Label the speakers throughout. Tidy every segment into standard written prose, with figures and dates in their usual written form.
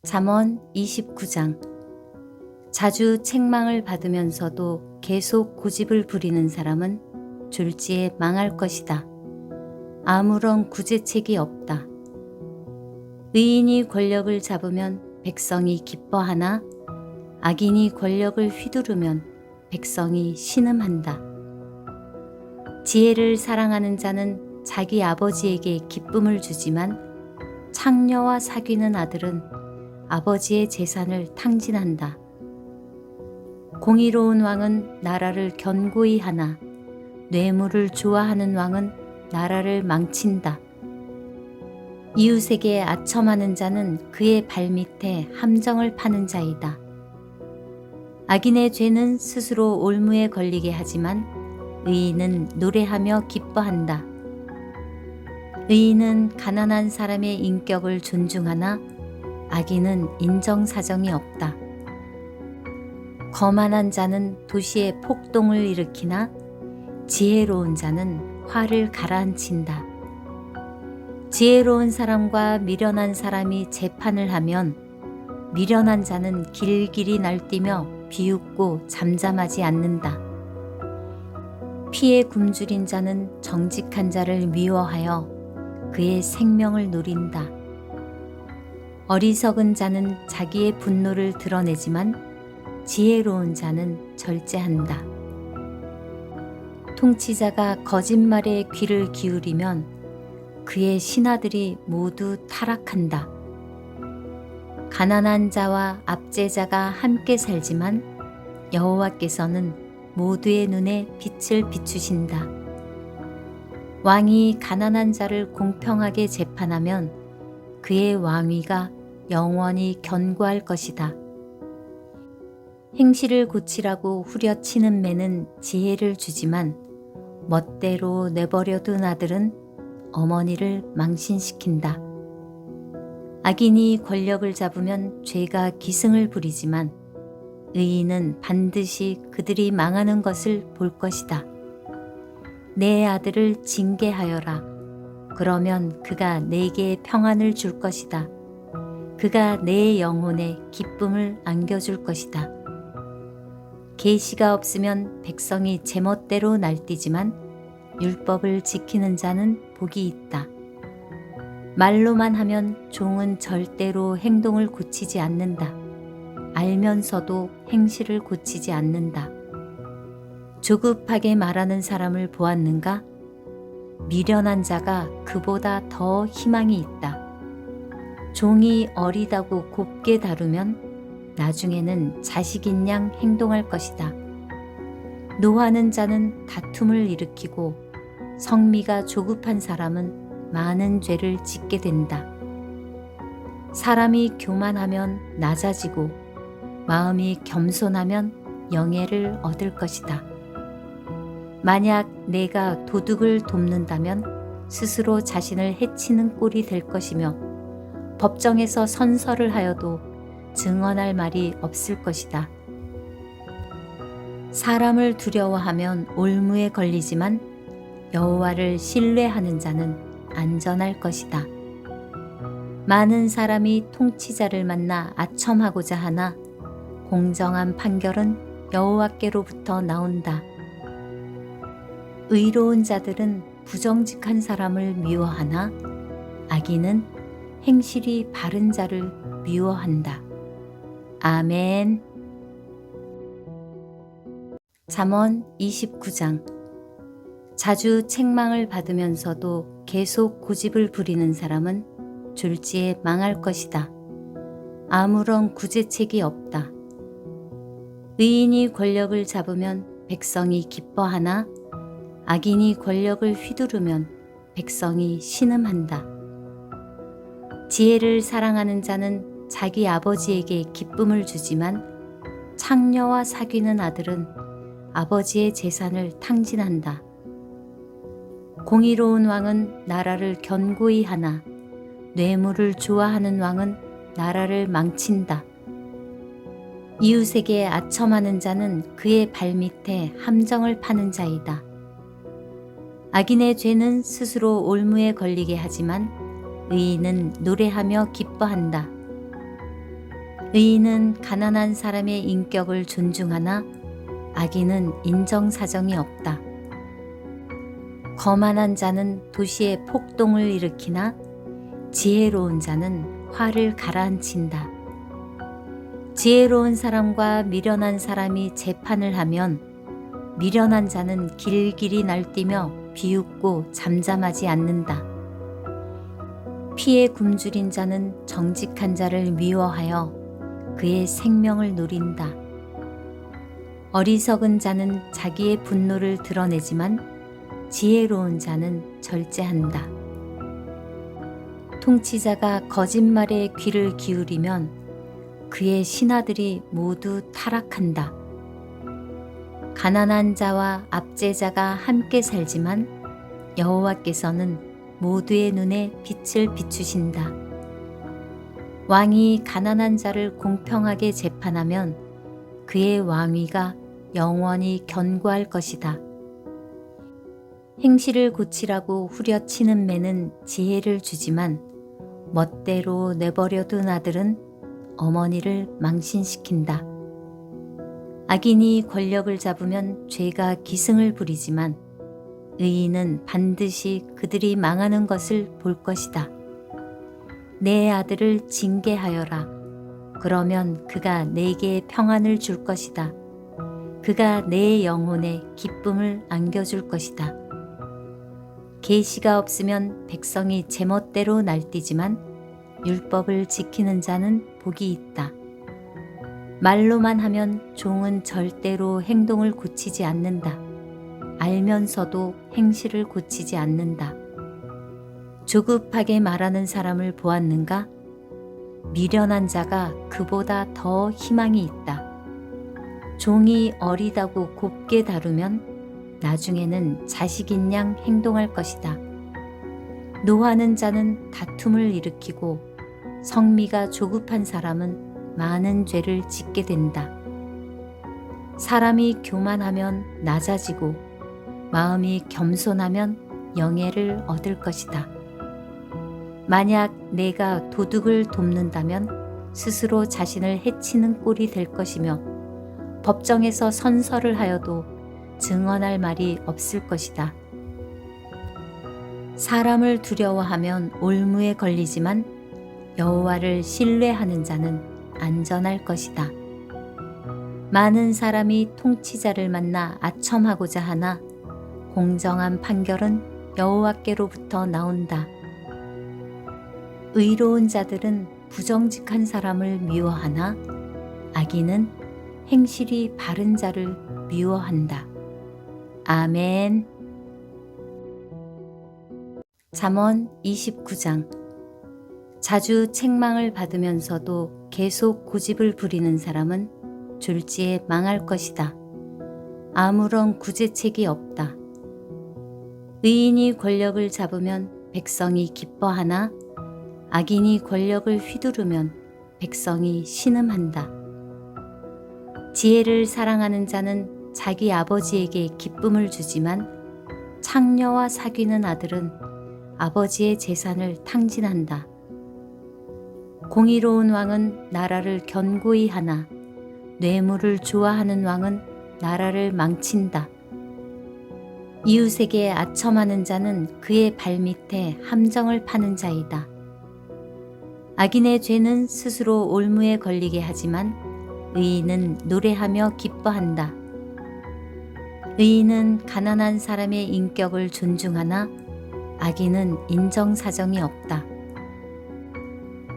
Speaker 1: 잠언 29장. 자주 책망을 받으면서도 계속 고집을 부리는 사람은 졸지에 망할 것이다. 아무런 구제책이 없다. 의인이 권력을 잡으면 백성이 기뻐하나 악인이 권력을 휘두르면 백성이 신음한다. 지혜를 사랑하는 자는 자기 아버지에게 기쁨을 주지만 창녀와 사귀는 아들은 아버지의 재산을 탕진한다. 공의로운 왕은 나라를 견고히 하나 뇌물을 좋아하는 왕은 나라를 망친다. 이웃에게 아첨하는 자는 그의 발밑에 함정을 파는 자이다. 악인의 죄는 스스로 올무에 걸리게 하지만 의인은 노래하며 기뻐한다. 의인은 가난한 사람의 인격을 존중하나 악인은 인정사정이 없다. 거만한 자는 도시에 폭동을 일으키나 지혜로운 자는 화를 가라앉힌다. 지혜로운 사람과 미련한 사람이 재판을 하면 미련한 자는 길길이 날뛰며 비웃고 잠잠하지 않는다. 피에 굶주린 자는 정직한 자를 미워하여 그의 생명을 노린다. 어리석은 자는 자기의 분노를 드러내지만 지혜로운 자는 절제한다. 통치자가 거짓말에 귀를 기울이면 그의 신하들이 모두 타락한다. 가난한 자와 압제자가 함께 살지만 여호와께서는 모두의 눈에 빛을 비추신다. 왕이 가난한 자를 공평하게 재판하면 그의 왕위가 영원히 견고할 것이다. 행실을 고치라고 후려치는 매는 지혜를 주지만 멋대로 내버려둔 아들은 어머니를 망신시킨다. 악인이 권력을 잡으면 죄가 기승을 부리지만 의인은 반드시 그들이 망하는 것을 볼 것이다. 내 아들을 징계하여라. 그러면 그가 내게 평안을 줄 것이다. 그가 내 영혼에 기쁨을 안겨줄 것이다. 계시가 없으면 백성이 제멋대로 날뛰지만 율법을 지키는 자는 복이 있다. 말로만 하면 종은 절대로 행동을 고치지 않는다. 알면서도 행실을 고치지 않는다. 조급하게 말하는 사람을 보았는가? 미련한 자가 그보다 더 희망이 있다. 종이 어리다고 곱게 다루면 나중에는 자식인 양 행동할 것이다. 노하는 자는 다툼을 일으키고 성미가 조급한 사람은 많은 죄를 짓게 된다. 사람이 교만하면 낮아지고 마음이 겸손하면 영예를 얻을 것이다. 만약 내가 도둑을 돕는다면 스스로 자신을 해치는 꼴이 될 것이며 법정에서 선서를 하여도 증언할 말이 없을 것이다. 사람을 두려워하면 올무에 걸리지만 여호와를 신뢰하는 자는 안전할 것이다. 많은 사람이 통치자를 만나 아첨하고자 하나 공정한 판결은 여호와께로부터 나온다. 의로운 자들은 부정직한 사람을 미워하나 악인은 행실이 바른 자를 미워한다. 아멘. 잠언 29장. 자주 책망을 받으면서도 계속 고집을 부리는 사람은 졸지에 망할 것이다. 아무런 구제책이 없다. 의인이 권력을 잡으면 백성이 기뻐하나 악인이 권력을 휘두르면 백성이 신음한다. 지혜를 사랑하는 자는 자기 아버지에게 기쁨을 주지만 창녀와 사귀는 아들은 아버지의 재산을 탕진한다. 공의로운 왕은 나라를 견고히 하나 뇌물을 좋아하는 왕은 나라를 망친다. 이웃에게 아첨하는 자는 그의 발밑에 함정을 파는 자이다. 악인의 죄는 스스로 올무에 걸리게 하지만 의인은 노래하며 기뻐한다. 의인은 가난한 사람의 인격을 존중하나 악인은 인정사정이 없다. 거만한 자는 도시에 폭동을 일으키나 지혜로운 자는 화를 가라앉힌다. 지혜로운 사람과 미련한 사람이 재판을 하면 미련한 자는 길길이 날뛰며 비웃고 잠잠하지 않는다. 피에 굶주린 자는 정직한 자를 미워하여 그의 생명을 노린다. 어리석은 자는 자기의 분노를 드러내지만 지혜로운 자는 절제한다. 통치자가 거짓말에 귀를 기울이면 그의 신하들이 모두 타락한다. 가난한 자와 압제자가 함께 살지만 여호와께서는 모두의 눈에 빛을 비추신다. 왕이 가난한 자를 공평하게 재판하면 그의 왕위가 영원히 견고할 것이다. 행실을 고치라고 후려치는 매는 지혜를 주지만 멋대로 내버려둔 아들은 어머니를 망신시킨다. 악인이 권력을 잡으면 죄가 기승을 부리지만 의인은 반드시 그들이 망하는 것을 볼 것이다. 내 아들을 징계하여라. 그러면 그가 내게 평안을 줄 것이다. 그가 내 영혼에 기쁨을 안겨줄 것이다. 계시가 없으면 백성이 제멋대로 날뛰지만 율법을 지키는 자는 복이 있다. 말로만 하면 종은 절대로 행동을 고치지 않는다. 알면서도 행실을 고치지 않는다. 조급하게 말하는 사람을 보았는가? 미련한 자가 그보다 더 희망이 있다. 종이 어리다고 곱게 다루면 나중에는 자식인 양 행동할 것이다. 노하는 자는 다툼을 일으키고 성미가 조급한 사람은 많은 죄를 짓게 된다. 사람이 교만하면 낮아지고 마음이 겸손하면 영예를 얻을 것이다. 만약 내가 도둑을 돕는다면 스스로 자신을 해치는 꼴이 될 것이며 법정에서 선서를 하여도 증언할 말이 없을 것이다. 사람을 두려워하면 올무에 걸리지만 여호와를 신뢰하는 자는 안전할 것이다. 많은 사람이 통치자를 만나 아첨하고자 하나 공정한 판결은 여호와께로부터 나온다. 의로운 자들은 부정직한 사람을 미워하나 악인은 행실이 바른 자를 미워한다. 아멘. 잠언 29장. 자주 책망을 받으면서도 계속 고집을 부리는 사람은 졸지에 망할 것이다. 아무런 구제책이 없다. 의인이 권력을 잡으면 백성이 기뻐하나 악인이 권력을 휘두르면 백성이 신음한다. 지혜를 사랑하는 자는 자기 아버지에게 기쁨을 주지만 창녀와 사귀는 아들은 아버지의 재산을 탕진한다. 공의로운 왕은 나라를 견고히 하나 뇌물을 좋아하는 왕은 나라를 망친다. 이웃에게 아첨하는 자는 그의 발밑에 함정을 파는 자이다. 악인의 죄는 스스로 올무에 걸리게 하지만 의인은 노래하며 기뻐한다. 의인은 가난한 사람의 인격을 존중하나 악인은 인정사정이 없다.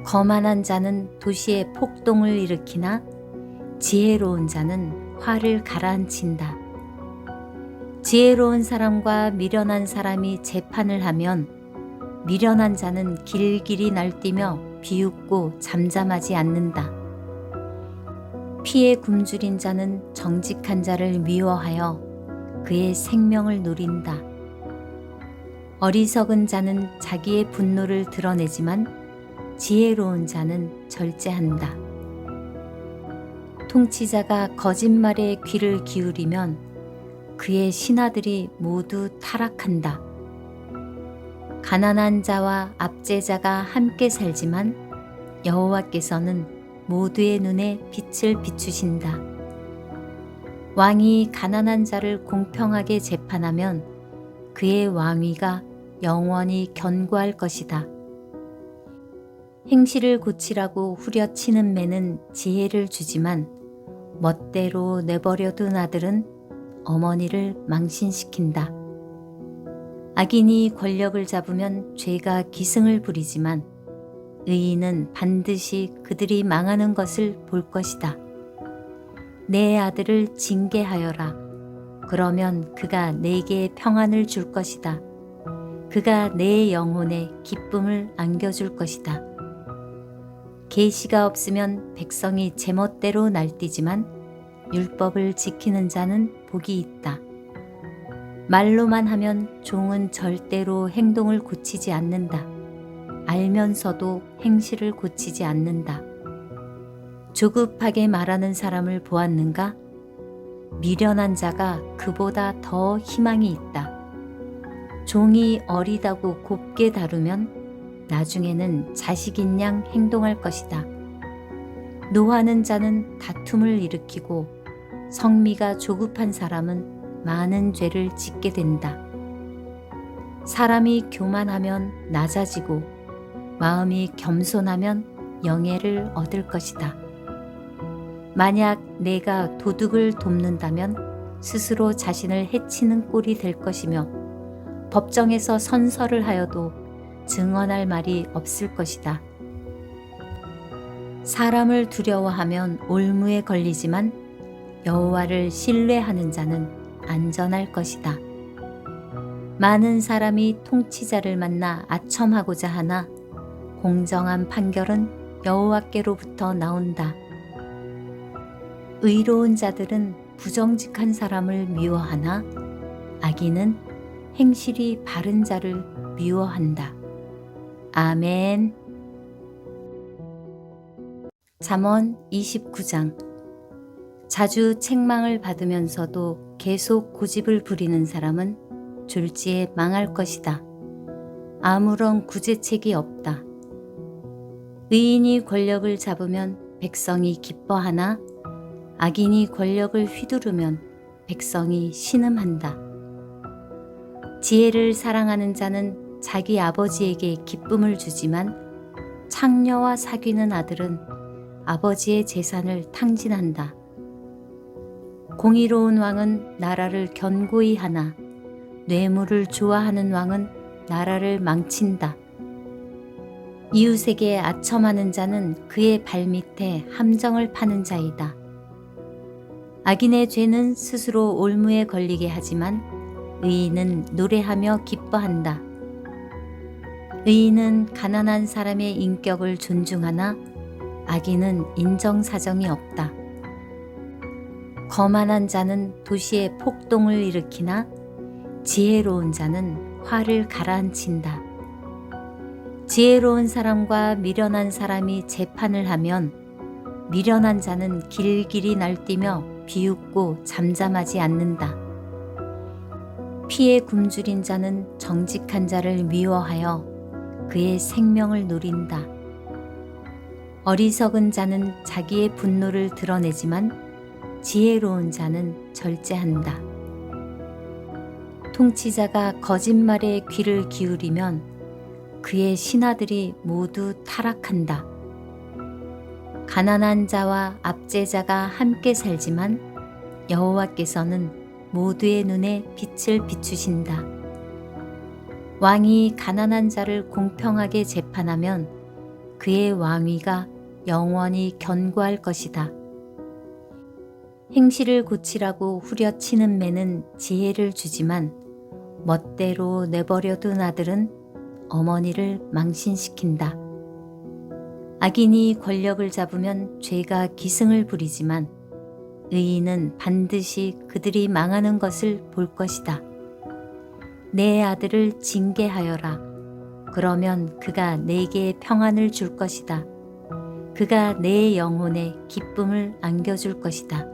Speaker 1: 거만한 자는 도시에 폭동을 일으키나 지혜로운 자는 화를 가라앉힌다. 지혜로운 사람과 미련한 사람이 재판을 하면 미련한 자는 길길이 날뛰며 비웃고 잠잠하지 않는다. 피에 굶주린 자는 정직한 자를 미워하여 그의 생명을 노린다. 어리석은 자는 자기의 분노를 드러내지만 지혜로운 자는 절제한다. 통치자가 거짓말에 귀를 기울이면 그의 신하들이 모두 타락한다. 가난한 자와 압제자가 함께 살지만 여호와께서는 모두의 눈에 빛을 비추신다. 왕이 가난한 자를 공평하게 재판하면 그의 왕위가 영원히 견고할 것이다. 행실을 고치라고 후려치는 매는 지혜를 주지만 멋대로 내버려둔 아들은 어머니를 망신시킨다. 악인이 권력을 잡으면 죄가 기승을 부리지만 의인은 반드시 그들이 망하는 것을 볼 것이다. 내 아들을 징계하여라. 그러면 그가 내게 평안을 줄 것이다. 그가 내 영혼에 기쁨을 안겨줄 것이다. 계시가 없으면 백성이 제멋대로 날뛰지만 율법을 지키는 자는 복이 있다. 말로만 하면 종은 절대로 행동을 고치지 않는다. 알면서도 행실을 고치지 않는다. 조급하게 말하는 사람을 보았는가? 미련한 자가 그보다 더 희망이 있다. 종이 어리다고 곱게 다루면 나중에는 자식인 양 행동할 것이다. 노하는 자는 다툼을 일으키고 성미가 조급한 사람은 많은 죄를 짓게 된다. 사람이 교만하면 낮아지고 마음이 겸손하면 영예를 얻을 것이다. 만약 내가 도둑을 돕는다면 스스로 자신을 해치는 꼴이 될 것이며 법정에서 선서를 하여도 증언할 말이 없을 것이다. 사람을 두려워하면 올무에 걸리지만 여호와를 신뢰하는 자는 안전할 것이다. 많은 사람이 통치자를 만나 아첨하고자 하나 공정한 판결은 여호와께로부터 나온다. 의로운 자들은 부정직한 사람을 미워하나 악인은 행실이 바른 자를 미워한다. 아멘. 잠언 29장. 자주 책망을 받으면서도 계속 고집을 부리는 사람은 졸지에 망할 것이다. 아무런 구제책이 없다. 의인이 권력을 잡으면 백성이 기뻐하나 악인이 권력을 휘두르면 백성이 신음한다. 지혜를 사랑하는 자는 자기 아버지에게 기쁨을 주지만 창녀와 사귀는 아들은 아버지의 재산을 탕진한다. 공의로운 왕은 나라를 견고히 하나 뇌물을 좋아하는 왕은 나라를 망친다. 이웃에게 아첨하는 자는 그의 발밑에 함정을 파는 자이다. 악인의 죄는 스스로 올무에 걸리게 하지만 의인은 노래하며 기뻐한다. 의인은 가난한 사람의 인격을 존중하나 악인은 인정사정이 없다. 거만한 자는 도시에 폭동을 일으키나 지혜로운 자는 화를 가라앉힌다. 지혜로운 사람과 미련한 사람이 재판을 하면 미련한 자는 길길이 날뛰며 비웃고 잠잠하지 않는다. 피에 굶주린 자는 정직한 자를 미워하여 그의 생명을 노린다. 어리석은 자는 자기의 분노를 드러내지만 지혜로운 자는 절제한다. 통치자가 거짓말에 귀를 기울이면 그의 신하들이 모두 타락한다. 가난한 자와 압제자가 함께 살지만 여호와께서는 모두의 눈에 빛을 비추신다. 왕이 가난한 자를 공평하게 재판하면 그의 왕위가 영원히 견고할 것이다. 행실을 고치라고 후려치는 매는 지혜를 주지만 멋대로 내버려둔 아들은 어머니를 망신시킨다. 악인이 권력을 잡으면 죄가 기승을 부리지만 의인은 반드시 그들이 망하는 것을 볼 것이다. 내 아들을 징계하여라. 그러면 그가 내게 평안을 줄 것이다. 그가 내 영혼에 기쁨을 안겨줄 것이다.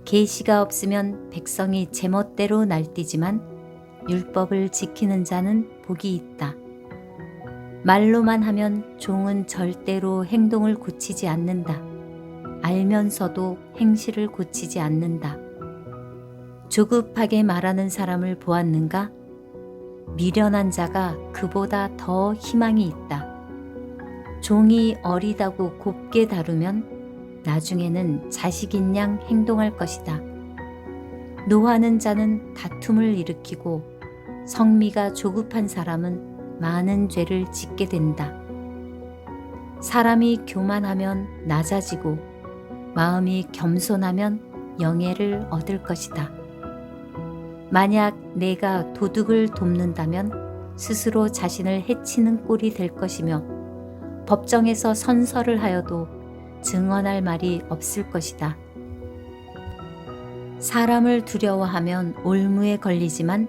Speaker 1: 계시가 없으면 백성이 제멋대로 날뛰지만 율법을 지키는 자는 복이 있다. 말로만 하면 종은 절대로 행동을 고치지 않는다. 알면서도 행실을 고치지 않는다. 조급하게 말하는 사람을 보았는가? 미련한 자가 그보다 더 희망이 있다. 종이 어리다고 곱게 다루면 나중에는 자식인 양 행동할 것이다. 노하는 자는 다툼을 일으키고 성미가 조급한 사람은 많은 죄를 짓게 된다. 사람이 교만하면 낮아지고 마음이 겸손하면 영예를 얻을 것이다. 만약 내가 도둑을 돕는다면 스스로 자신을 해치는 꼴이 될 것이며 법정에서 선서를 하여도 증언할 말이 없을 것이다. 사람을 두려워하면 올무에 걸리지만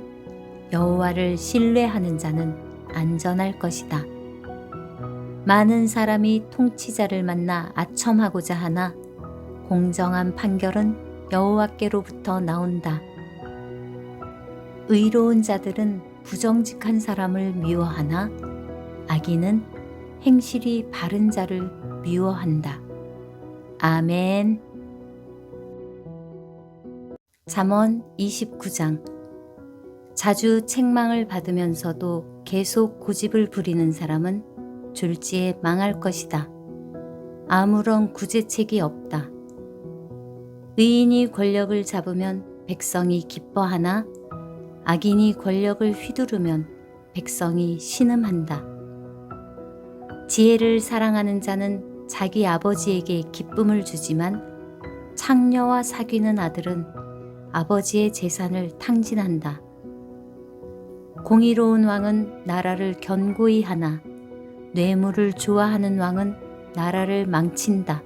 Speaker 1: 여호와를 신뢰하는 자는 안전할 것이다. 많은 사람이 통치자를 만나 아첨하고자 하나 공정한 판결은 여호와께로부터 나온다. 의로운 자들은 부정직한 사람을 미워하나 악인은 행실이 바른 자를 미워한다. 아멘. 잠언 29장. 자주 책망을 받으면서도 계속 고집을 부리는 사람은 졸지에 망할 것이다. 아무런 구제책이 없다. 의인이 권력을 잡으면 백성이 기뻐하나 악인이 권력을 휘두르면 백성이 신음한다. 지혜를 사랑하는 자는 자기 아버지에게 기쁨을 주지만 창녀와 사귀는 아들은 아버지의 재산을 탕진한다. 공의로운 왕은 나라를 견고히 하나 뇌물을 좋아하는 왕은 나라를 망친다.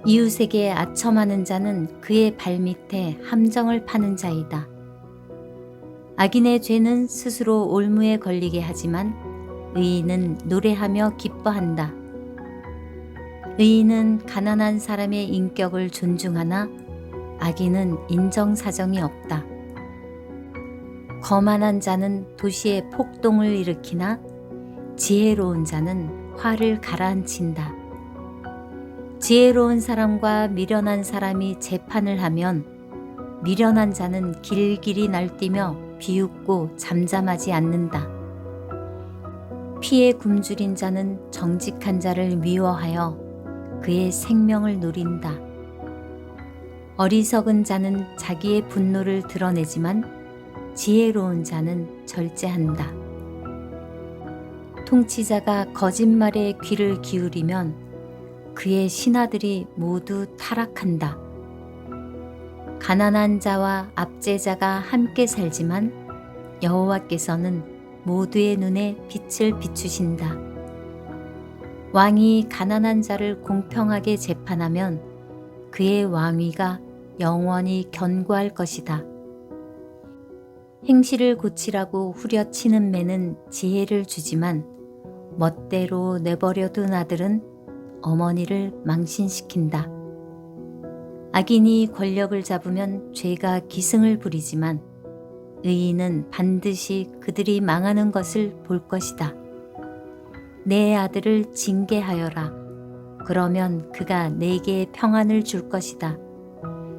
Speaker 1: 이웃에게 아첨하는 자는 그의 발밑에 함정을 파는 자이다. 악인의 죄는 스스로 올무에 걸리게 하지만 의인은 노래하며 기뻐한다. 의인은 가난한 사람의 인격을 존중하나 악인은 인정사정이 없다. 거만한 자는 도시에 폭동을 일으키나 지혜로운 자는 화를 가라앉힌다. 지혜로운 사람과 미련한 사람이 재판을 하면 미련한 자는 길길이 날뛰며 비웃고 잠잠하지 않는다. 피에 굶주린 자는 정직한 자를 미워하여 그의 생명을 노린다. 어리석은 자는 자기의 분노를 드러내지만 지혜로운 자는 절제한다. 통치자가 거짓말에 귀를 기울이면 그의 신하들이 모두 타락한다. 가난한 자와 압제자가 함께 살지만 여호와께서는 모두의 눈에 빛을 비추신다. 왕이 가난한 자를 공평하게 재판하면 그의 왕위가 영원히 견고할 것이다. 행실을 고치라고 후려치는 매는 지혜를 주지만 멋대로 내버려둔 아들은 어머니를 망신시킨다. 악인이 권력을 잡으면 죄가 기승을 부리지만 의인은 반드시 그들이 망하는 것을 볼 것이다. 내 아들을 징계하여라. 그러면 그가 내게 평안을 줄 것이다.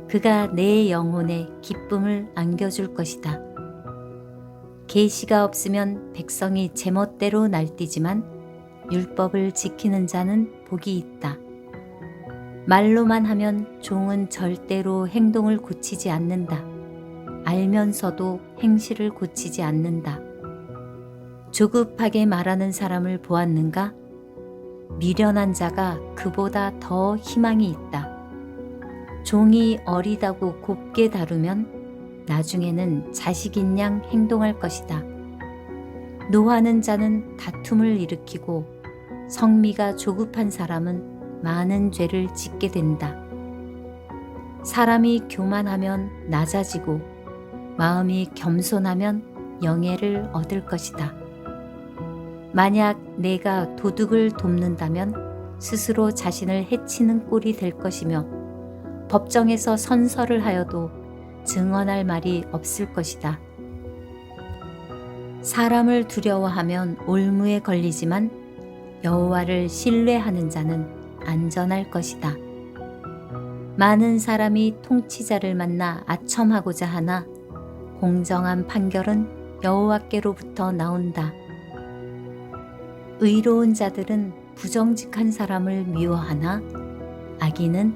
Speaker 1: 그가 내 영혼에 기쁨을 안겨줄 것이다. 계시가 없으면 백성이 제멋대로 날뛰지만 율법을 지키는 자는 복이 있다. 말로만 하면 종은 절대로 행동을 고치지 않는다. 알면서도 행실을 고치지 않는다. 조급하게 말하는 사람을 보았는가? 미련한 자가 그보다 더 희망이 있다. 종이 어리다고 곱게 다루면 나중에는 자식인 양 행동할 것이다. 노하는 자는 다툼을 일으키고 성미가 조급한 사람은 많은 죄를 짓게 된다. 사람이 교만하면 낮아지고 마음이 겸손하면 영예를 얻을 것이다. 만약 내가 도둑을 돕는다면 스스로 자신을 해치는 꼴이 될 것이며 법정에서 선서를 하여도 증언할 말이 없을 것이다. 사람을 두려워하면 올무에 걸리지만 여호와를 신뢰하는 자는 안전할 것이다. 많은 사람이 통치자를 만나 아첨하고자 하나 공정한 판결은 여호와께로부터 나온다. 의로운 자들은 부정직한 사람을 미워하나 악인은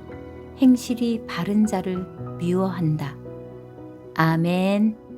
Speaker 1: 행실이 바른 자를 미워한다. 아멘.